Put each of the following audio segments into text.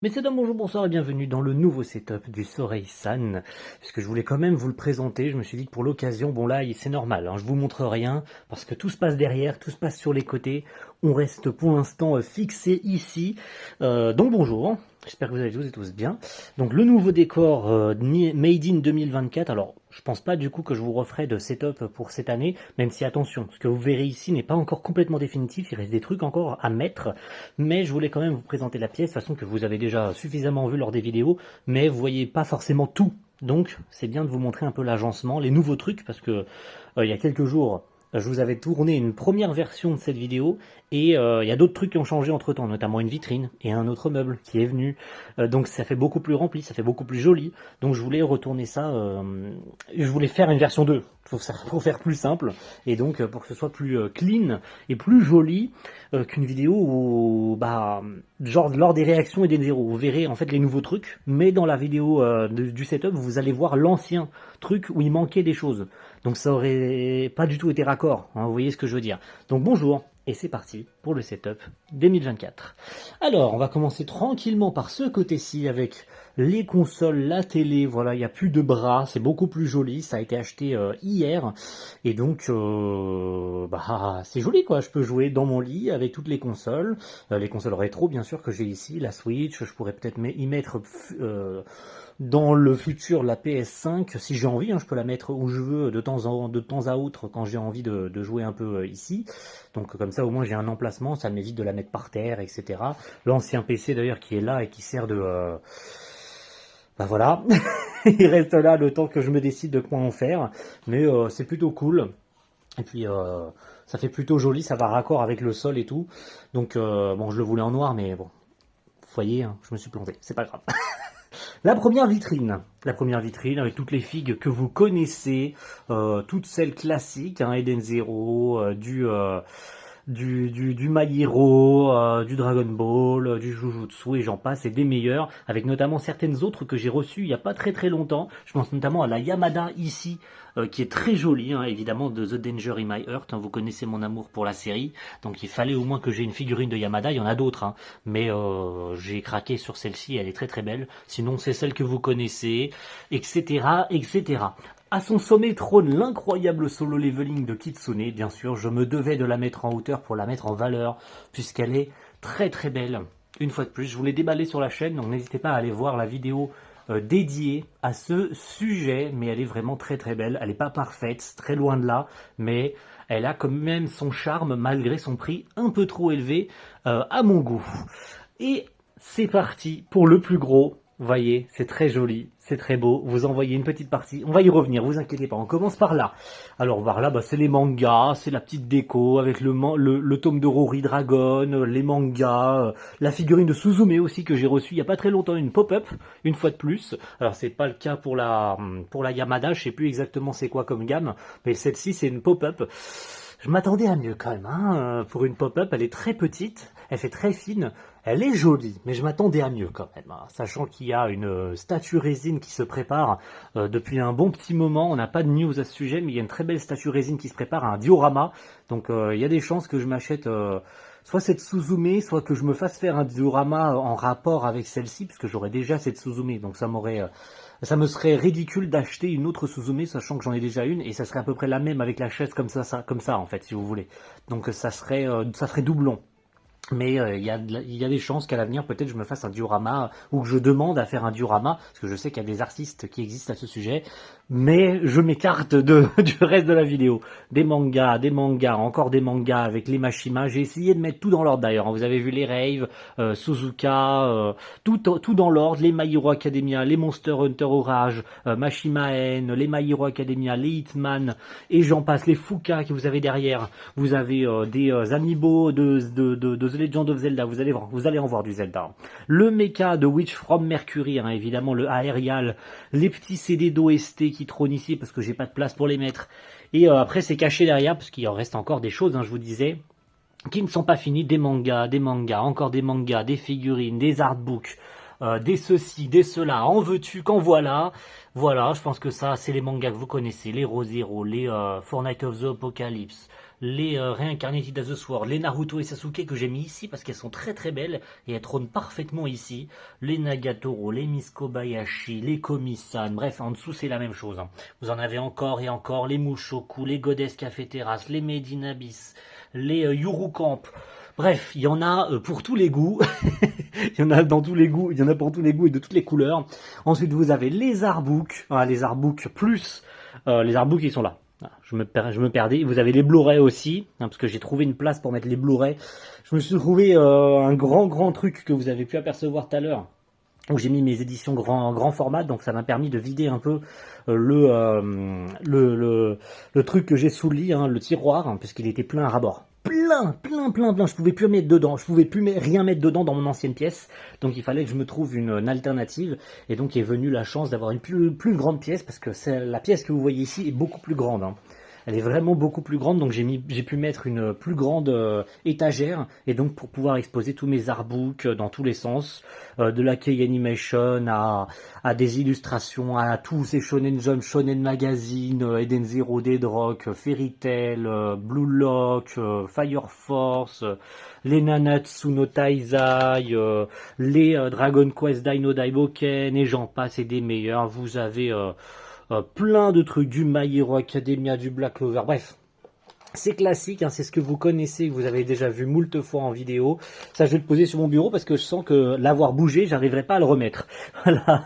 Messieurs, dames, bonjour, bonsoir et bienvenue dans le nouveau setup du Sorei-san. Puisque je voulais quand même vous le présenter, je me suis dit que pour l'occasion, bon là, c'est normal, hein, je vous montre rien, parce que tout se passe derrière, tout se passe sur les côtés. On reste pour l'instant fixé ici. Donc bonjour, j'espère que vous allez tous et tous bien. Donc le nouveau décor Made in 2024, alors je pense pas du coup que je vous referai de setup pour cette année, même si attention, ce que vous verrez ici n'est pas encore complètement définitif, il reste des trucs encore à mettre, mais je voulais quand même vous présenter la pièce, de façon que vous avez déjà suffisamment vu lors des vidéos, mais vous voyez pas forcément tout. Donc c'est bien de vous montrer un peu l'agencement, les nouveaux trucs, parce que il y a quelques jours, je vous avais tourné une première version de cette vidéo, et il y a d'autres trucs qui ont changé entre temps, notamment une vitrine et un autre meuble qui est venu. Donc ça fait beaucoup plus rempli, ça fait beaucoup plus joli. Donc je voulais retourner ça, je voulais faire une version 2 pour faire plus simple, et donc pour que ce soit plus clean et plus joli qu'une vidéo où, bah, genre lors des réactions et des zéros, vous verrez en fait les nouveaux trucs, mais dans la vidéo du setup, vous allez voir l'ancien truc où il manquait des choses. Donc ça aurait pas du tout été raccord, hein, vous voyez ce que je veux dire. Donc bonjour, et c'est parti pour le setup 2024. Alors, on va commencer tranquillement par ce côté-ci avec les consoles, la télé, voilà, il n'y a plus de bras, c'est beaucoup plus joli, ça a été acheté hier, et donc, bah, c'est joli quoi, je peux jouer dans mon lit avec toutes les consoles rétro bien sûr que j'ai ici, la Switch, je pourrais peut-être y mettre dans le futur la PS5, si j'ai envie, hein, je peux la mettre où je veux de temps à autre quand j'ai envie de jouer un peu ici. Donc comme ça au moins j'ai un emplacement, ça m'évite de la mettre par terre, etc. L'ancien PC d'ailleurs qui est là et qui sert de... bah voilà, il reste là le temps que je me décide de quoi en faire. Mais c'est plutôt cool. Et puis ça fait plutôt joli, ça va raccord avec le sol et tout. Donc bon, je le voulais en noir, mais bon, vous voyez, hein, je me suis planté, c'est pas grave. La première vitrine avec toutes les figues que vous connaissez, toutes celles classiques, hein, Eden Zero, du My Hero, du Dragon Ball, du Jujutsu et j'en passe, et des meilleurs, avec notamment certaines autres que j'ai reçues il n'y a pas très très longtemps. Je pense notamment à la Yamada ici, qui est très jolie, hein, évidemment de The Danger in My Heart, hein, vous connaissez mon amour pour la série, donc il fallait au moins que j'ai une figurine de Yamada, il y en a d'autres, hein, mais j'ai craqué sur celle-ci, elle est très très belle, sinon c'est celle que vous connaissez, etc. etc. À son sommet trône l'incroyable solo leveling de Kitsune, bien sûr, je me devais de la mettre en hauteur pour la mettre en valeur, puisqu'elle est très très belle. Une fois de plus, je vous l'ai déballée sur la chaîne, donc n'hésitez pas à aller voir la vidéo dédiée à ce sujet, mais elle est vraiment très très belle, elle n'est pas parfaite, très loin de là, mais elle a quand même son charme malgré son prix un peu trop élevé à mon goût. Et c'est parti pour le plus gros. Vous voyez, c'est très joli, c'est très beau. Vous envoyez une petite partie. On va y revenir, vous inquiétez pas. On commence par là. Alors par là, bah, c'est les mangas, c'est la petite déco avec le tome de Rory Dragon, les mangas, la figurine de Suzume aussi que j'ai reçue il y a pas très longtemps, une pop-up, une fois de plus. Alors c'est pas le cas pour la Yamada, je sais plus exactement c'est quoi comme gamme, mais celle-ci c'est une pop-up. Je m'attendais à mieux quand même, hein. Pour une pop-up, elle est très petite, elle fait très fine, elle est jolie, mais je m'attendais à mieux quand même, hein. Sachant qu'il y a une statue résine qui se prépare depuis un bon petit moment, on n'a pas de news à ce sujet, mais il y a une très belle statue résine qui se prépare, un diorama, donc il y a des chances que je m'achète soit cette Suzume, soit que je me fasse faire un diorama en rapport avec celle-ci, puisque j'aurais déjà cette Suzume, donc ça me serait ridicule d'acheter une autre Suzume, sachant que j'en ai déjà une, et ça serait à peu près la même avec la chaise comme ça en fait, si vous voulez. Donc ça ferait doublon. Mais il y a des chances qu'à l'avenir, peut-être je me fasse un diorama, ou que je demande à faire un diorama, parce que je sais qu'il y a des artistes qui existent à ce sujet, mais je m'écarte du reste de la vidéo. Des mangas, encore des mangas avec les Mashima, j'ai essayé de mettre tout dans l'ordre d'ailleurs, hein. Vous avez vu les Rave, Suzuka, tout dans l'ordre, les My Hero Academia, les Monster Hunter Orage, Mashima N, les My Hero Academia, les Hitman, et j'en passe, les Fuka que vous avez derrière, vous avez des amiibo de The Legend of Zelda, vous allez en voir du Zelda. Le mecha de Witch from Mercury, hein, évidemment le Aerial, les petits CD d'OST qui trônent ici parce que j'ai pas de place pour les mettre. Et après c'est caché derrière parce qu'il en reste encore des choses, hein, je vous disais, qui ne sont pas finis, des mangas, encore des mangas, des figurines, des artbooks, des ceci, des cela, en veux-tu, qu'en voilà. Voilà, je pense que ça, c'est les mangas que vous connaissez, les Re:Zero, les Fortnite of the Apocalypse, les Reincarnated as the Sword, les Naruto et Sasuke que j'ai mis ici parce qu'elles sont très très belles et elles trônent parfaitement ici, les Nagatoro, les Miss Kobayashi, les Komi-san, bref, en dessous c'est la même chose. Hein. Vous en avez encore et encore, les Mushoku, les Goddess Café Terrace, les Made in Abyss, les Yuru Camp. Bref, il y en a pour tous les goûts. Il y en a dans tous les goûts, il y en a pour tous les goûts et de toutes les couleurs. Ensuite, vous avez les artbooks, les artbooks plus les artbooks qui sont là. Voilà, je me perdais. Vous avez les Blu-ray aussi, hein, parce que j'ai trouvé une place pour mettre les Blu-ray. Je me suis trouvé un grand truc que vous avez pu apercevoir tout à l'heure, où j'ai mis mes éditions grand format, donc ça m'a permis de vider un peu le truc que j'ai sous le lit, hein, le tiroir, hein, puisqu'il était plein à ras-bord. Plein. Je pouvais plus mettre dedans. Je pouvais plus rien mettre dedans dans mon ancienne pièce. Donc il fallait que je me trouve une alternative. Et donc est venue la chance d'avoir une plus grande pièce parce que la pièce que vous voyez ici est beaucoup plus grande. Hein. Elle est vraiment beaucoup plus grande, donc j'ai pu mettre une plus grande étagère, et donc pour pouvoir exposer tous mes artbooks dans tous les sens, de la Kei Animation à des illustrations, à tous ces Shonen Jump, Shonen Magazine, Eden Zero, Dead Rock, Fairy Tail, Blue Lock, Fire Force, les Nanatsu no Taizai, les Dragon Quest Dino Daiboken, et j'en passe et des meilleurs. Vous avez plein de trucs, du My Hero Academia, du Black Clover, bref. C'est classique, hein, c'est ce que vous connaissez, que vous avez déjà vu moult fois en vidéo. Ça, je vais le poser sur mon bureau parce que je sens que l'avoir bougé, j'arriverai pas à le remettre. Voilà,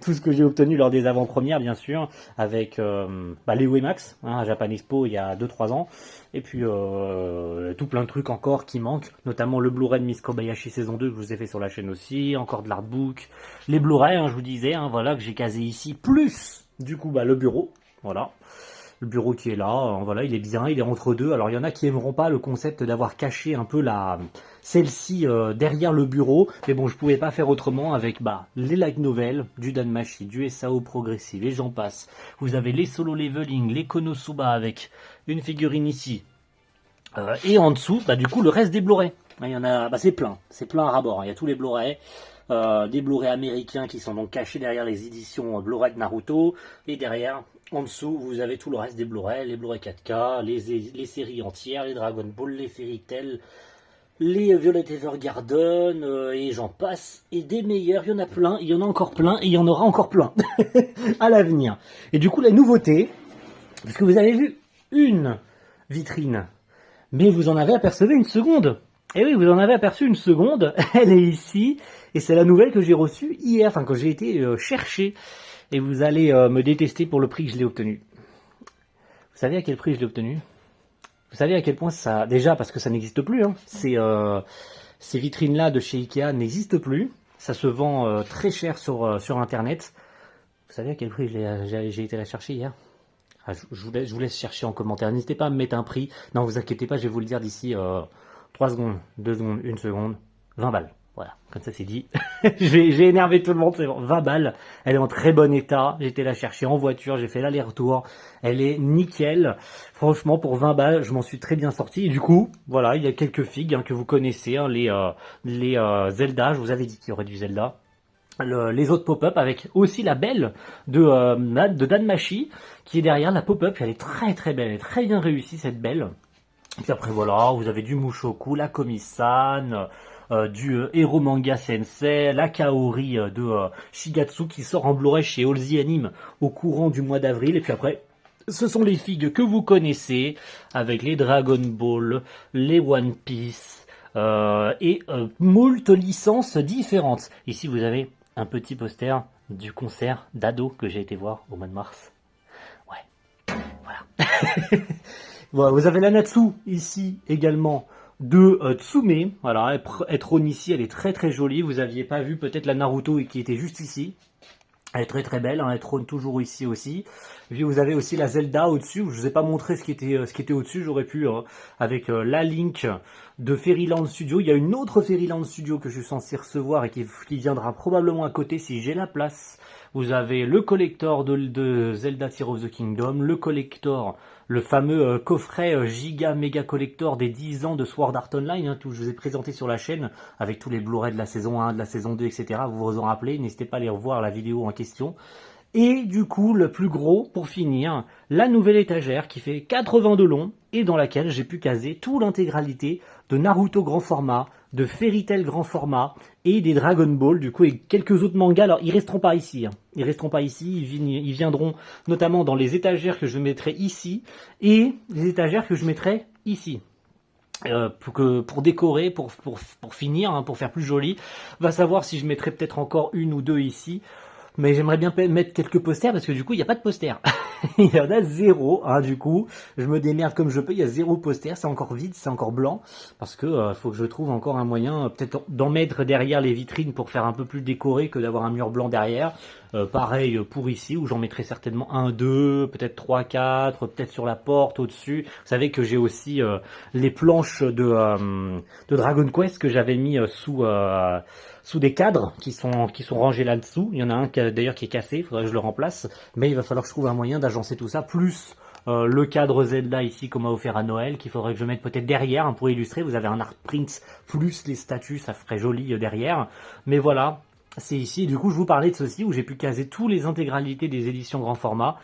tout ce que j'ai obtenu lors des avant-premières, bien sûr, avec les Uemax, hein, à Japan Expo il y a 2-3 ans. Et puis tout plein de trucs encore qui manquent, notamment le Blu-ray de Miss Kobayashi saison 2 que je vous ai fait sur la chaîne aussi, encore de l'artbook, les Blu-ray, hein, je vous disais, hein, voilà, que j'ai casé ici, plus du coup le bureau, voilà. Le bureau qui est là, voilà, il est bien, il est entre deux. Alors il y en a qui aimeront pas le concept d'avoir caché un peu celle-ci derrière le bureau, mais bon, je pouvais pas faire autrement avec les light novels, du Danmachi, du SAO progressive, et j'en passe. Vous avez les solo leveling, les Konosuba avec une figurine ici, et en dessous, du coup, le reste des Blu-ray. Il y en a, c'est plein à ras-bord. Hein. Il y a tous les Blu-ray. Des Blu-ray américains qui sont donc cachés derrière les éditions Blu-ray de Naruto, et derrière, en dessous, vous avez tout le reste des Blu-ray, les Blu-ray 4K, les séries entières, les Dragon Ball, les Fairy Tail, les Violet Evergarden, et j'en passe, et des meilleurs, il y en a plein, il y en a encore plein, et il y en aura encore plein à l'avenir. Et du coup, la nouveauté, parce que vous avez vu une vitrine, mais vous en avez aperçu une seconde. Et oui, vous en avez aperçu une seconde, elle est ici, et c'est la nouvelle que j'ai reçue hier, enfin que j'ai été chercher, et vous allez me détester pour le prix que je l'ai obtenu. Vous savez à quel prix je l'ai obtenu? Vous savez à quel point ça... Déjà, parce que ça n'existe plus, hein, ces vitrines-là de chez Ikea n'existent plus, ça se vend très cher sur Internet. Vous savez à quel prix j'ai été la chercher hier? Je vous laisse chercher en commentaire, n'hésitez pas à me mettre un prix. Non, vous inquiétez pas, je vais vous le dire d'ici 3 secondes, 2 secondes, 1 seconde, 20 balles. Voilà, comme ça c'est dit. J'ai énervé tout le monde, c'est bon. 20 balles, elle est en très bon état. J'ai été la chercher en voiture, j'ai fait l'aller-retour. Elle est nickel. Franchement, pour 20 balles, je m'en suis très bien sorti. Et du coup, voilà, il y a quelques figues que vous connaissez, hein, les Zelda. Je vous avais dit qu'il y aurait du Zelda. Les autres pop-up avec aussi la belle de Danmachi qui est derrière. La pop-up, elle est très très belle, elle est très bien réussie cette belle. Et puis après voilà, vous avez du Mushoku, la Komi-san, du Hero Manga Sensei, la Kaori de Shigatsu qui sort en Blu-ray chez All The Anime au courant du mois d'avril. Et puis après, ce sont les figues que vous connaissez avec les Dragon Ball, les One Piece et moult licences différentes. Ici vous avez un petit poster du concert d'Ado que j'ai été voir au mois de mars. Ouais, voilà. Voilà, vous avez la Natsu ici également de Tsume. Voilà, elle trône ici, elle est très très jolie. Vous aviez pas vu peut-être la Naruto qui était juste ici. Elle est très très belle, hein, elle trône toujours ici aussi. Et puis vous avez aussi la Zelda au-dessus. Je vous ai pas montré ce qui était au-dessus. J'aurais pu avec la Link de Fairyland Studio. Il y a une autre Fairyland Studio que je suis censé recevoir et qui viendra probablement à côté si j'ai la place. Vous avez le collector de Zelda Tears of the Kingdom, le collector, le fameux coffret giga méga collector des 10 ans de Sword Art Online, hein, tout je vous ai présenté sur la chaîne, avec tous les Blu-ray de la saison 1, de la saison 2, etc. Vous vous en rappelez, n'hésitez pas à aller revoir la vidéo en question. Et du coup, le plus gros, pour finir, la nouvelle étagère qui fait 80 de long et dans laquelle j'ai pu caser toute l'intégralité de Naruto grand format, de Fairy Tail grand format et des Dragon Ball, du coup, et quelques autres mangas. Alors, ils resteront pas ici. Hein. Ils resteront pas ici. Ils viendront notamment dans les étagères que je mettrai ici et les étagères que je mettrai ici. Pour décorer, pour finir, hein, pour faire plus joli, va savoir si je mettrai peut-être encore une ou deux ici. Mais j'aimerais bien mettre quelques posters parce que du coup il n'y a pas de posters. Il y en a zéro, hein, du coup. Je me démerde comme je peux, il y a zéro poster, c'est encore vide, c'est encore blanc. Parce que faut que je trouve encore un moyen, peut-être d'en mettre derrière les vitrines pour faire un peu plus décoré que d'avoir un mur blanc derrière. Pareil pour ici, où j'en mettrai certainement un, deux, peut-être trois, quatre, peut-être sur la porte, au-dessus. Vous savez que j'ai aussi les planches de Dragon Quest que j'avais mis sous des cadres qui sont rangés là-dessous. Il y en a un d'ailleurs qui est cassé, il faudrait que je le remplace. Mais il va falloir que je trouve un moyen d'agencer tout ça, plus le cadre Zelda ici qu'on m'a offert à Noël, qu'il faudrait que je mette peut-être derrière hein, pour illustrer. Vous avez un art print plus les statues, ça ferait joli derrière. Mais voilà, c'est ici. Du coup, je vous parlais de ceci où j'ai pu caser toutes les intégralités des éditions grand format.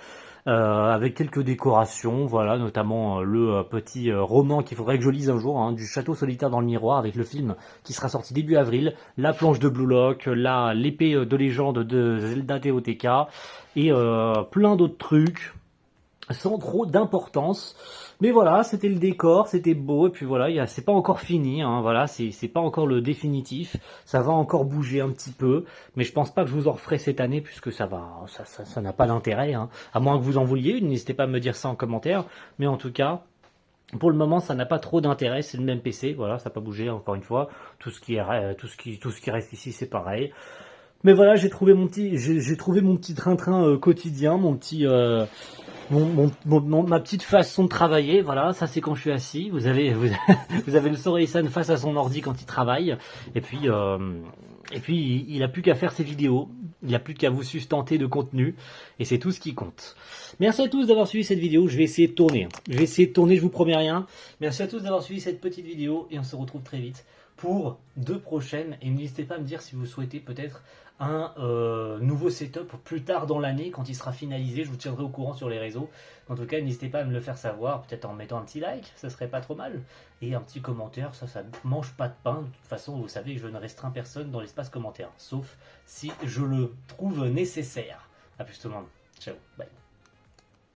Avec quelques décorations, voilà, notamment le petit roman qu'il faudrait que je lise un jour, hein, du Château solitaire dans le miroir, avec le film qui sera sorti début avril, la planche de Blue Lock, l'épée de légende de Zelda TOTK, et plein d'autres trucs, sans trop d'importance. Mais voilà, c'était le décor, c'était beau, et puis voilà, c'est pas encore fini, hein, voilà, c'est pas encore le définitif, ça va encore bouger un petit peu, mais je pense pas que je vous en referai cette année, puisque ça n'a pas d'intérêt, hein, à moins que vous en vouliez, n'hésitez pas à me dire ça en commentaire, mais en tout cas, pour le moment, ça n'a pas trop d'intérêt, c'est le même PC, voilà, ça n'a pas bougé, encore une fois, tout ce qui reste ici, c'est pareil. Mais voilà, j'ai trouvé mon petit train-train quotidien, ma petite façon de travailler, voilà, ça c'est quand je suis assis. Vous avez le Sorei-san face à son ordi quand il travaille. Et puis il a plus qu'à faire ses vidéos. Il a plus qu'à vous sustenter de contenu. Et c'est tout ce qui compte. Merci à tous d'avoir suivi cette vidéo. Je vais essayer de tourner. Je vous promets rien. Merci à tous d'avoir suivi cette petite vidéo. Et on se retrouve très vite pour deux prochaines. Et n'hésitez pas à me dire si vous souhaitez peut-être un nouveau setup plus tard dans l'année quand il sera finalisé. Je vous tiendrai au courant sur les réseaux. En tout cas, n'hésitez pas à me le faire savoir, peut-être en mettant un petit like, ça serait pas trop mal. Et un petit commentaire, ça ne mange pas de pain. De toute façon, vous savez que je ne restreins personne dans l'espace commentaire, sauf si je le trouve nécessaire. A plus tout le monde. Ciao, bye.